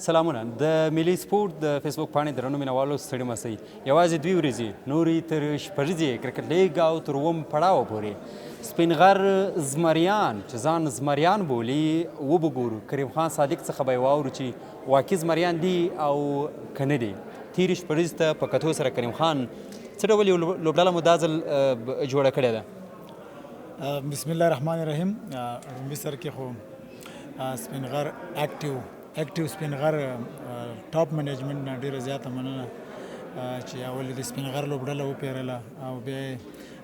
سلامونه. د ملي سپورټ د فیسبوک پاڼې درنو مینوالو ستړي مه سئ. یوازې 2 ورځې نورې تر شپږیزې کرکټ لیګ او تر اووم پړاو پورې سپین غر زمریان چې ځان زمریان بولي وبه ګورو. کریم خان صادق څخه به یې واورو چې واقعي زمریان دي او که نه دي. تېرې شپږیزې ته په کتو سره کریم خان څه ډول یو لوبډله مو دا ځل جوړه کړې ده؟ بسم الله الرحمن الرحیم. لومړي سر کې خو سپین غر اکټیو سپین غر ټاپ منیجمنټ نه ډېره زیاته مننه چې اول د سپین غر لوبډله وپېرله او بیا یې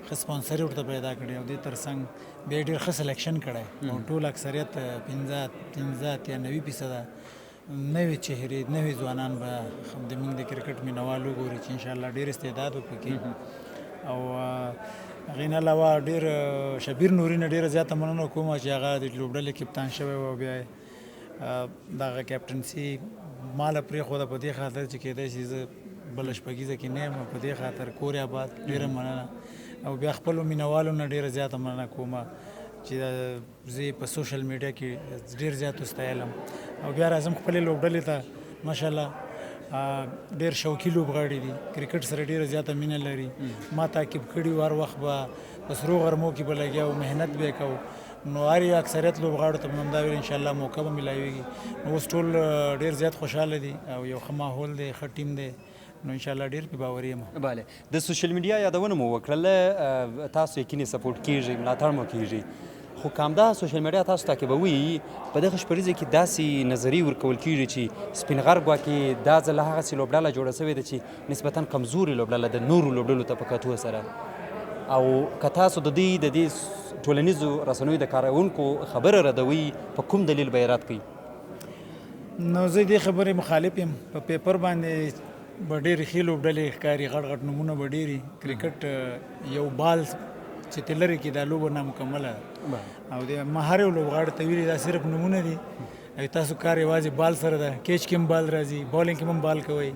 ښه سپانسر ورته پیدا کړی او دې تر څنګ بیا یې ډېر ښه سلیکشن کړی او ټول اکثریت 15 یا 90% نوې چهرې نوې ځوانان به زموږ د کرکټ مینوال وګوري چې انشاءالله ډېر استعداد وپکې. او هغې نه علاوه ډېر شبیر نوري نه ډېره زیاته مننه کوم چې هغه د لوبډلې کپتان شوی و او بیا یې دغه کیپټنسي ماله پرېښوده په دې خاطر چې کېدای شي زه بله شپږیزه کې نه یم په دې خاطر کور آباد ډېره مننه. او بیا خپلو مینوالو نه ډېره زیاته مننه کوم چې زه په سوشل میډیا کې ډېر زیات وستایلم. او بیا راځم خپلې لوبډلې ته ماشاءالله ډېر شوقي لوبغاړي دي، کرکټ سره ډېره زیاته مینه لري. ما تعقیب کړي هر وخت به په سرو غرمو کې به لګیا او محنت به یې کوو. نو هر یو اکثریت لوبغاړو ته به همدا ویل انشاءالله موقع به میلاویږي. نو اوس ټول ډېر زیات خوشحاله دي او یو ښه ماحول دی، ښه ټیم دی. نو انشاءالله ډېر پې باوري یم. بله، د سوشل میډیا یادونه مو وکړله، تاسو یقیني سپورټ کیږئ، ملاتړ مو کیږي، خو که همدا سوشل میډیا تاسو تعقیبوي په دغه شپږیزه کې داسې نظري ورکول کیږي چې سپین غر ګواکې دا ځل هغسې لوبډله جوړه سوې ده چې نسبتا کمزورې لوبډله د نورو لوبډلو ته په کتو سره. او که تاسو د دې ټولنیزو رسنیو د کارونکو خبره ردوي په کوم دلیل به یې رد کوئ؟ نو زه دې خبرې مخالف یم. په پیپر باندې به ډېرې ښې لوبډلې ښکاري، غټ غټ نومونه به ډېري. کرکټ یو بال چې ته لرې کې دا لوبه نامکمله ده او ما هر یو لوبغاړي ته ویلي دا صرف نومونه دي او تاسو کار یوازې بال سره ده. کیچ کې هم بال راځي، بالینګ کې هم بال کوئ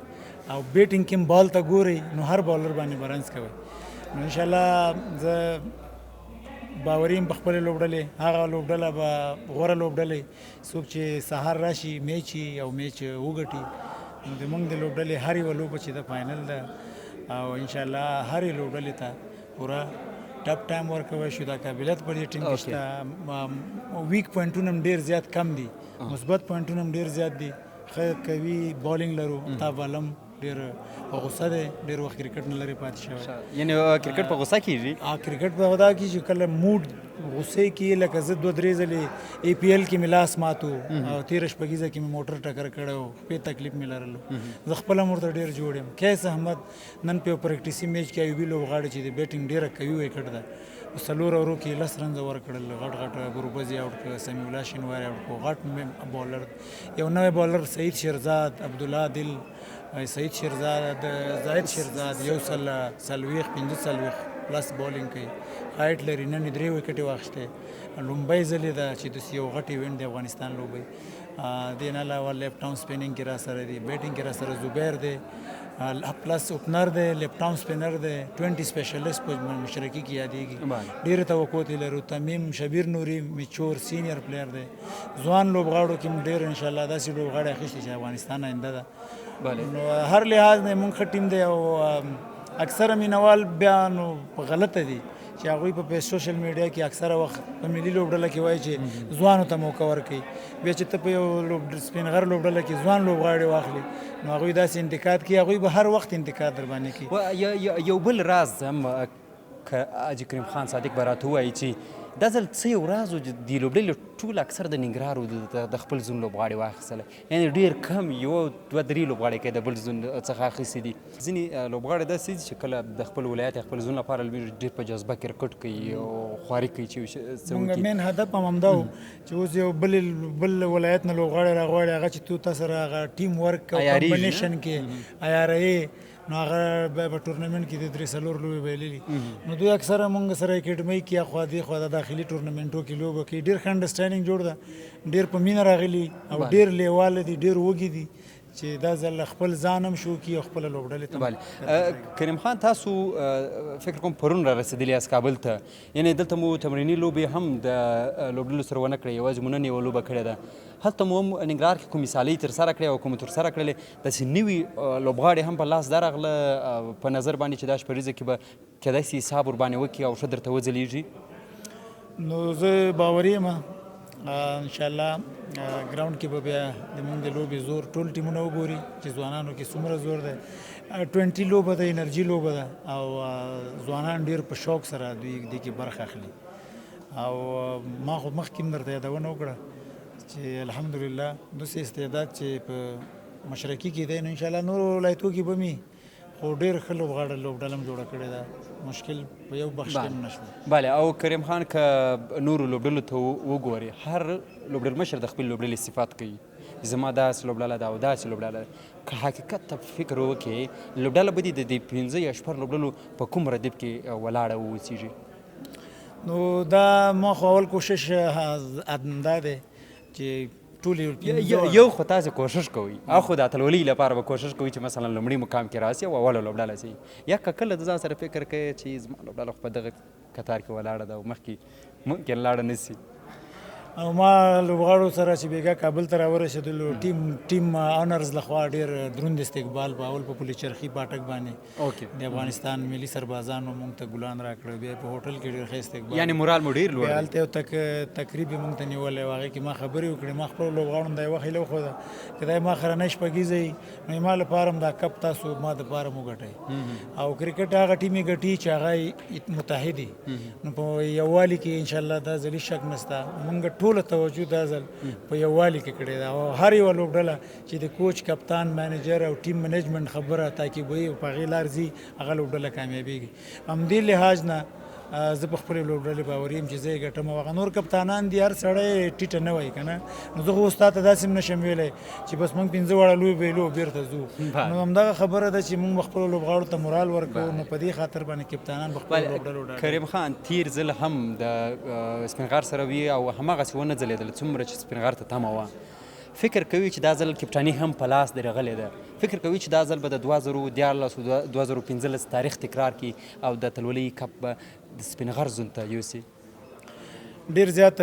او بیټینګ کې هم بال ته ګورئ، نو هر بالر باندې به رنز کوئ. نو انشاءالله زه باوري یم په خپلې لوبډلې. هغه لوبډله به غوره لوبډلې څوک چې سهار راشي میچ او میچ وګټي. نو زموږ د لوبډلې هر یوه لوبه چې د فاینل ده او انشاءالله هر یو لوبډلې ته پوره ټاپ ټایم ورکوی شو. دا قابلیت په دې ټیم کې شته. ویک پوینټونه هم ډېر زیات کم دي، مثبت پوینټونه هم ډېر زیات دي. ښه قوي بالینګ لرو. تاب عالم ډېر په غوسه دی، ډېر وخت کرکټ نه لرې پاتې شوی. یعنې کرکټ په غوسه کېږي؟ کرکټ په دا کې چې کله موډ غوسې کې لکه زه 2-3 ځلې APL کې مې لاس ماتو او تېره شپږیزه کې مې موټر ټکر کړی و، پې تکلیف مې لرلو. زه خپله هم ورته ډېر جوړ یم. کیس احمد نن په یو پریکټیسي میچ کې ایوبي لوبغاړي چې د بیټینګ ډېره قوي وکټ ده، 4 اورو کې 10 رنزه ورکړل. غټ غټ ګروبزي اوټ کړه، سمیع الله شینواري اوټ کړو. غټ بالر یو نوی بالر سعید شیرزاد، عبدالله دل، سعید شیرزاد، زاهد شیرزاد، یو سل 45 پلس بالینګ کوي، هایټ لري. نن یې 3 وکټې واخیستې. لومبۍ ځلې ده چې داسې یو غټ ایونټ د افغانستان لوبۍ. دې نه علاوه لیفټ آرم سپینینګ کې را سره دی، بیټینګ کې را سره زبیر دی، پلس اوپنر دی، لیفټ آرم سپینر دی، 20 سپیشلیسټ په مشرقي کې یادېږي. ډېرې توقع ترې لرو. تمیم شبیر نوري میچور سینیر پلیر دی. ځوان لوبغاړو کې هم ډېر انشاءالله داسې لوبغاړي اخیستي چې افغانستان آینده ده. نو هر لحاظ نه موږ ښه ټیم دی او اکثره مینوال بیا نو غلطه دي چې هغوی په سوشل میډیا کې اکثره وخت په ملي لوبډله کې وایي چې ځوانو ته موقع ورکوي. بیا چې ته په یو سپین غر لوبډله کې ځوان لوبغاړي واخلي نو هغوی داسې انتقاد کوي، هغوی به هر وخت انتقاد در باندې کوي. یو بل راز هم که حاجي کریم خان صادق به راته ووایي چې دا ځل څه یو راز و چې د لوبډلې ټول اکثر د ننګرهار د خپل زون لوبغاړي واخیستله، یعنې ډېر کم 1-2-3 لوبغاړي کې د بل زون څخه اخیستي دي. ځینې لوبغاړي داسې دي چې کله د خپل ولایت یا خپل زون لپاره ډېر په جذبه کرکټ کوي او خواري کوي چې څه وکړي. مین هدف هم همدا و چې اوس یو بل ولایت نه لوبغاړی راغواړي هغه چې تو تاسو سره هغه ټیم ورک او کمبینیشن کې عیارایي نو هغه په ټورنمنټ کې د 3-4 لوبې بایللي. نو دوی اکثره مونږ سره اکیډمۍ کې اخوا دې خوا د داخلي ټورنمنټو کې لوبه کوي. ډېر ښه انډرسټینډینګ جوړ ده، ډېر په مینه راغلي او ډېر لیواله دي، ډېر وږي دي چې دا ځل خپل ځان هم شو کي او خپله لوبډلې ته بله کریم خان تاسو فکر کوم پرون را رسېدلي یاست کابل ته یعنې دلته مو تمریني لوبې هم د لوبډلو سره ونه کړې یوازې مو نن یوه لوبه کړې ده هلته مو هم ننګرهار کې کومې سیالۍ ترسره کړې او کومې ترسره کړلې داسې نوي لوبغاړي هم په لاس درغله په نظر باندې چې دا شپریزه کې به کیدای شي حساب ورباندې وکړي او ښه درته وځلیږي نو زه باوري یم انشاءالله ګراوند کې به بیا زموږ د لوبې زور ټول ټیمونه وګوري چې ځوانانو کې څومره زور دی 20 لوبه ده انرژي لوبه ده او ځوانان ډېر په شوق سره دوی دې کې برخه اخلي او ما خو مخکې هم درته یادونه وکړه چې الحمدلله داسې استعداد چې په مشرقي کې دی نو انشاءالله نورو ولایتو کې به مې خو ډېر ښه لوبډله هم جوړه کړې ده مشکل په یو بخش کې هم نشته بله او کریم خان که نورو لوبډلو ته وګورې هر لوبډلمشر د خپل لوبډلې صفات کوي زما داسې لوبډله ده او داسې لوبډله ده که حقیقت ته فکر وکړې لوبډله به دې د دې 15 یا 14 لوبډلو په کوم ردیف کې ولاړه واوسیږي نو دا ما خو اول کوشش دا دی چې ټول یو خو تاسې کوشش کوئ او خو د اتلولۍ لپاره به کوشش کوئ چې مثلا لومړي مقام کې راسي او اوله لوبډله سي یا که کله د ځان سره فکر کوئ چې زما لوبډله خو په دغه کتار کې ولاړه ده او مخکې ممکن لاړه نه سي او ما لوبغاړو سره چې بیګا کابل ته راورسېدلو ټیم آنرز لخوا ډېر دروند استقبال په اول په پولي چرخي پاټک باندې د افغانستان ملي سربازانو موږ ته ګلان راکړه بیا په هوټل کې ډېر ښه استقبال یعنې مورال مو ډېر لوړ دی هلته یو تقریب یې موږ ته نیولی و هغې کې ما خبرې وکړې ما خپلو لوبغاړو دا یوه هیله وښوده که دا ما خرنۍ شپږیزه وي نو ما لپاره هم دا کپ تاسو ما دپاره مو ګټئ او کرکټ هغه ټیم یې ګټي چې هغه متحد نو په یووالي کې انشاءالله دا ځلي شک نشته موږ ټوله توجه دا ځل په یووالي کې کړې ده او هر یوه لوبډله چې د کوچ کپتان مینیجر او ټیم منیجمنټ خبره تعقیبوي او په هغې لار ځي هغه لوبډله کامیابېږي همدې لحاظ نه زه په خپلې لوبډلې باوري یم چې زه یې ګټم او هغه نور کپتانان دي هر سړی ټیټه نه وایي که نه نو زه خو اوس تا ته داسې هم نشم ویلی چې بس موږ 15 واړه لوبې ویلو بیرته ځو نو همدغه خبره ده چې موږ خپلو لوبغاړو ته مورال ورکوو نو په دې خاطر باندې کپتانان په خپلو لوبډلو کریم خان تیر ځل هم د سپین غر سره وي او هماغسې ونه ځلېدله څومره چې سپین غر ته تمه وه فکر کوي چې دا ځل کپټاني هم په لاس درغلې ده فکر کوي چې دا ځل به د 2014 او 2015 تاریخ تکرار کی او د اتلولۍ کپ به د سپین غر زون ته یوسي ډېر زیات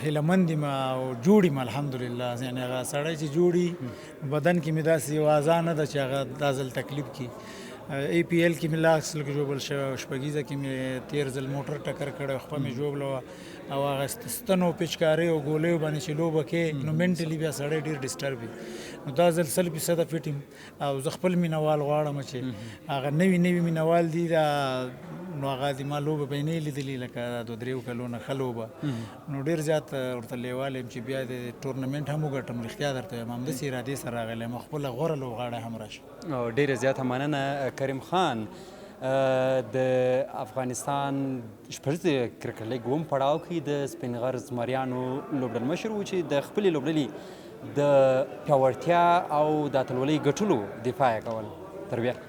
هیلهمند یم او جوړ یم الحمدلله یعنې هغه سړی چې جوړي بدن کې مې داسې یو اعضا نه ده چې هغه دا ځل تکلیف کړي ای پی ایل کې مې لاس لږ ژوبل شوی شپږیزه کې مې تېر ځل موټر ټکر کړی خپه مې ژوبله وه او هغه ستنو پیچکارۍ او ګولیو باندې چې لوبه کې نو منټلي بیا سړی ډېر ډسټرب وي نو دا ځل 100% فټ یم او زه خپل مینوال غواړم چې هغه نوي مینوال دي دا نو هغه د ما لوبه به یې نه لیدلي لکه 2-3 کلونه ښه لوبه نو ډېر زیات ورته لیوال یم چې بیا د ټورنمنټ هم وګټم رښتیا درته وایم همداسې ارادې سره راغلی یم خپله غوره لوبغاړی هم راشي ډېره زیاته مننه کریم خان د افغانستان شپږیزې کرکټ لیګ اووم پړاو کې د سپین غر زمریانو لوبډلمشر و چې د خپلې لوبډلې د پیاوړتیا او د اتلولۍ ګټلو دفاع یې کول تر بیا